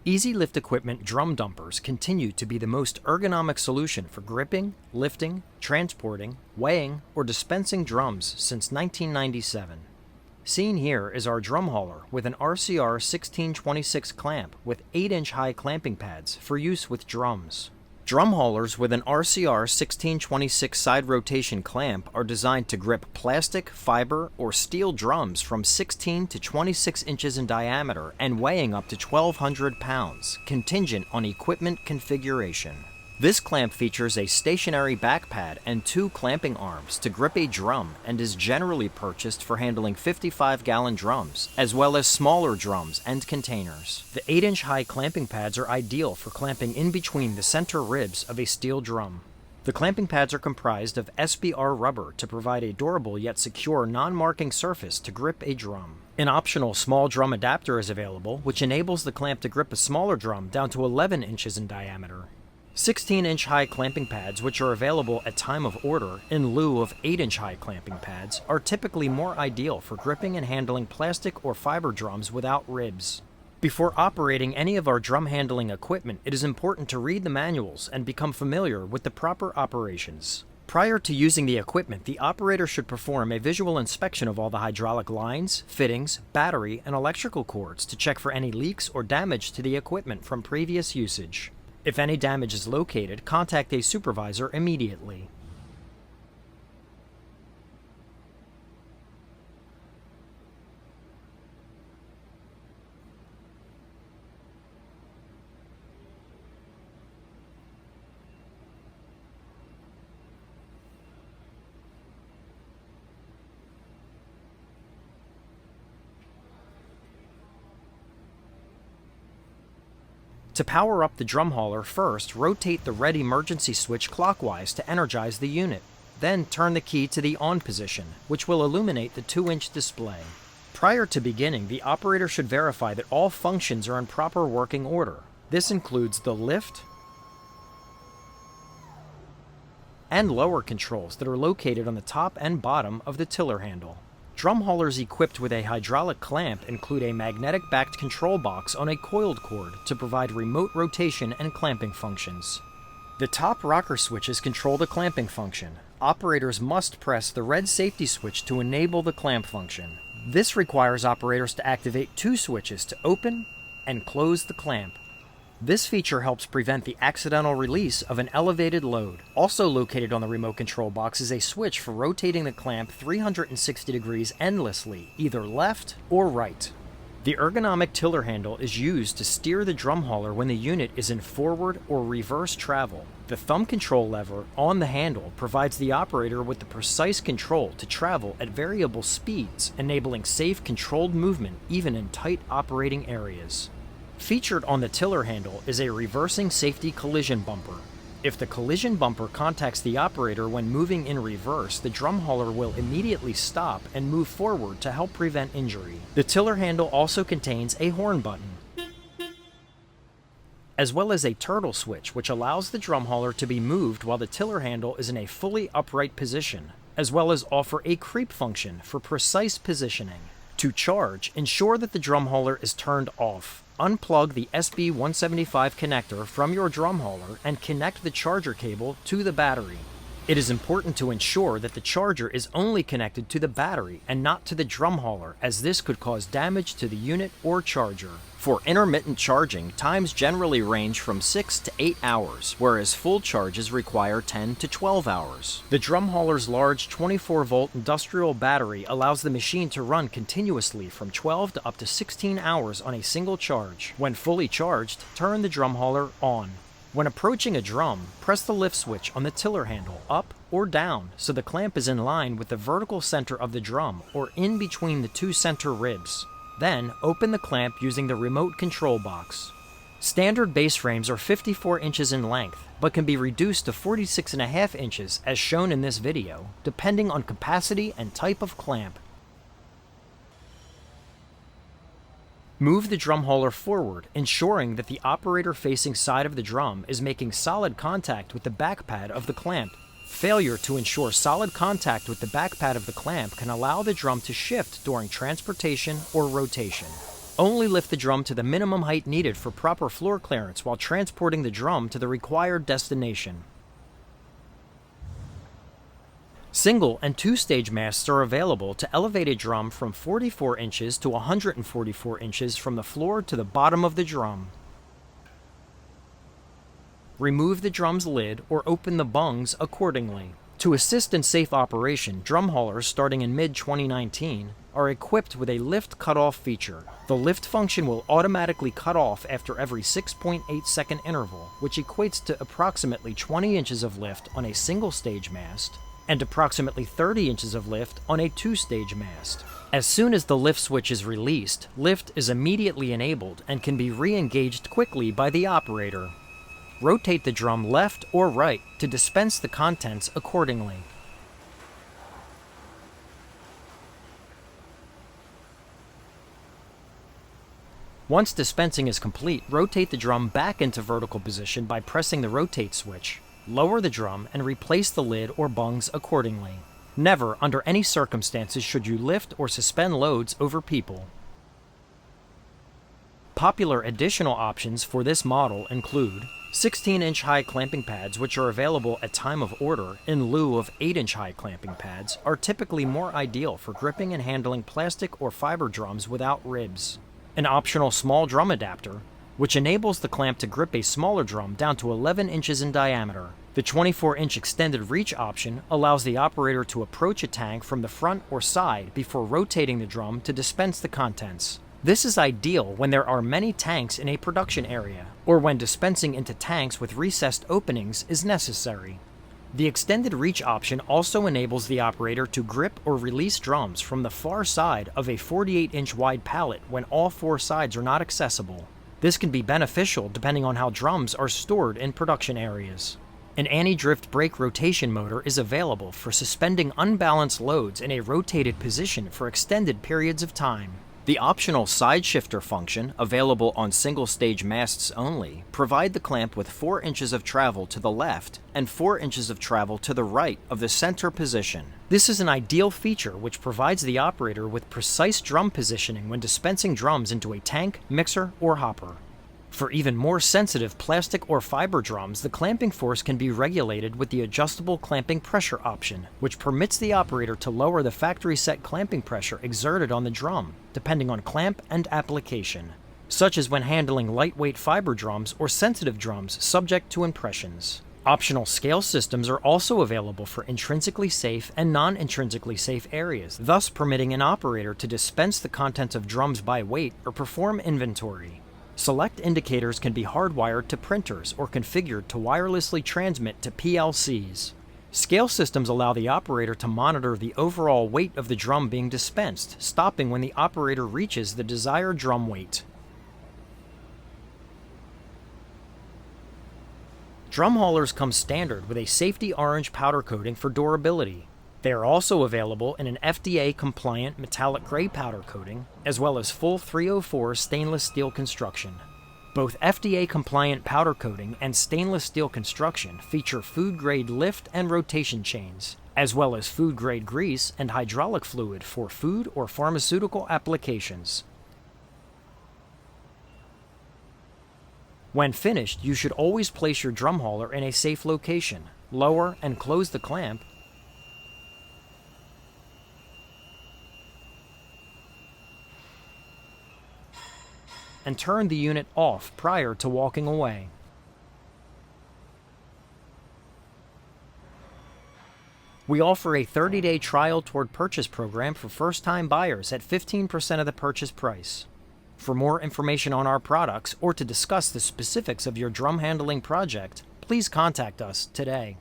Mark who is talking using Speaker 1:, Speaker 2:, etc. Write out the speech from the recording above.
Speaker 1: Easy lift equipment drum dumpers continue to be the most ergonomic solution for gripping, lifting, transporting, weighing, or dispensing drums since 1997. Seen here is our drum hauler with an RCR1626 clamp with 8-inch high clamping pads for use with drums. Drum haulers with an RCR1626 side rotation clamp are designed to grip plastic, fiber, or steel drums from 16 to 26 inches in diameter and weighing up to 1,200 pounds, contingent on equipment configuration. This clamp features a stationary back pad and 2 clamping arms to grip a drum and is generally purchased for handling 55-gallon drums, as well as smaller drums and containers. The 8-inch high clamping pads are ideal for clamping in between the center ribs of a steel drum. The clamping pads are comprised of SBR rubber to provide a durable yet secure non-marking surface to grip a drum. An optional small drum adapter is available, which enables the clamp to grip a smaller drum down to 11 inches in diameter. 16-inch high clamping pads, which are available at time of order in lieu of 8-inch high clamping pads, are typically more ideal for gripping and handling plastic or fiber drums without ribs. Before operating any of our drum handling equipment, it is important to read the manuals and become familiar with the proper operations. Prior to using the equipment, the operator should perform a visual inspection of all the hydraulic lines, fittings, battery, and electrical cords to check for any leaks or damage to the equipment from previous usage. If any damage is located, contact a supervisor immediately. To power up the drum hauler, first rotate the red emergency switch clockwise to energize the unit. Then turn the key to the on position, which will illuminate the 2-inch display. Prior to beginning, the operator should verify that all functions are in proper working order. This includes the lift and lower controls that are located on the top and bottom of the tiller handle. Drum haulers equipped with a hydraulic clamp include a magnetic-backed control box on a coiled cord to provide remote rotation and clamping functions. The top rocker switches control the clamping function. Operators must press the red safety switch to enable the clamp function. This requires operators to activate 2 switches to open and close the clamp. This feature helps prevent the accidental release of an elevated load. Also located on the remote control box is a switch for rotating the clamp 360 degrees endlessly, either left or right. The ergonomic tiller handle is used to steer the drum hauler when the unit is in forward or reverse travel. The thumb control lever on the handle provides the operator with the precise control to travel at variable speeds, enabling safe, controlled movement even in tight operating areas. Featured on the tiller handle is a reversing safety collision bumper. If the collision bumper contacts the operator when moving in reverse, the drum hauler will immediately stop and move forward to help prevent injury. The tiller handle also contains a horn button, as well as a turtle switch, which allows the drum hauler to be moved while the tiller handle is in a fully upright position, as well as offer a creep function for precise positioning. To charge, ensure that the drum hauler is turned off. Unplug the SB175 connector from your drum hauler and connect the charger cable to the battery. It is important to ensure that the charger is only connected to the battery and not to the drum hauler, as this could cause damage to the unit or charger. For intermittent charging, times generally range from 6 to 8 hours, whereas full charges require 10 to 12 hours. The drum hauler's large 24-volt industrial battery allows the machine to run continuously from 12 to up to 16 hours on a single charge. When fully charged, turn the drum hauler on. When approaching a drum, press the lift switch on the tiller handle up or down so the clamp is in line with the vertical center of the drum or in between the 2 center ribs. Then, open the clamp using the remote control box. Standard base frames are 54 inches in length, but can be reduced to 46.5 inches as shown in this video, depending on capacity and type of clamp. Move the drum hauler forward, ensuring that the operator-facing side of the drum is making solid contact with the back pad of the clamp. Failure to ensure solid contact with the back pad of the clamp can allow the drum to shift during transportation or rotation. Only lift the drum to the minimum height needed for proper floor clearance while transporting the drum to the required destination. Single and two-stage masts are available to elevate a drum from 44 inches to 144 inches from the floor to the bottom of the drum. Remove the drum's lid or open the bungs accordingly. To assist in safe operation, drum haulers starting in mid-2019 are equipped with a lift cutoff feature. The lift function will automatically cut off after every 6.8 second interval, which equates to approximately 20 inches of lift on a single-stage mast and approximately 30 inches of lift on a two-stage mast. As soon as the lift switch is released, lift is immediately enabled and can be re-engaged quickly by the operator. Rotate the drum left or right to dispense the contents accordingly. Once dispensing is complete, rotate the drum back into vertical position by pressing the rotate switch. Lower the drum and replace the lid or bungs accordingly. Never, under any circumstances, should you lift or suspend loads over people. Popular additional options for this model include 16-inch high clamping pads, which are available at time of order in lieu of 8-inch high clamping pads, are typically more ideal for gripping and handling plastic or fiber drums without ribs. An optional small drum adapter, which enables the clamp to grip a smaller drum down to 11 inches in diameter. The 24-inch extended reach option allows the operator to approach a tank from the front or side before rotating the drum to dispense the contents. This is ideal when there are many tanks in a production area, or when dispensing into tanks with recessed openings is necessary. The extended reach option also enables the operator to grip or release drums from the far side of a 48-inch wide pallet when all four sides are not accessible. This can be beneficial depending on how drums are stored in production areas. An anti-drift brake rotation motor is available for suspending unbalanced loads in a rotated position for extended periods of time. The optional side shifter function, available on single-stage masts only, provide the clamp with 4 inches of travel to the left and 4 inches of travel to the right of the center position. This is an ideal feature which provides the operator with precise drum positioning when dispensing drums into a tank, mixer, or hopper. For even more sensitive plastic or fiber drums, the clamping force can be regulated with the adjustable clamping pressure option, which permits the operator to lower the factory-set clamping pressure exerted on the drum, depending on clamp and application, such as when handling lightweight fiber drums or sensitive drums subject to impressions. Optional scale systems are also available for intrinsically safe and non-intrinsically safe areas, thus permitting an operator to dispense the contents of drums by weight or perform inventory. Select indicators can be hardwired to printers or configured to wirelessly transmit to PLCs. Scale systems allow the operator to monitor the overall weight of the drum being dispensed, stopping when the operator reaches the desired drum weight. Drum haulers come standard with a safety orange powder coating for durability. They are also available in an FDA-compliant metallic gray powder coating, as well as full 304 stainless steel construction. Both FDA-compliant powder coating and stainless steel construction feature food-grade lift and rotation chains, as well as food-grade grease and hydraulic fluid for food or pharmaceutical applications. When finished, you should always place your drum hauler in a safe location, lower and close the clamp, and turn the unit off prior to walking away. We offer a 30-day trial toward purchase program for first-time buyers at 15% of the purchase price. For more information on our products or to discuss the specifics of your drum handling project, please contact us today.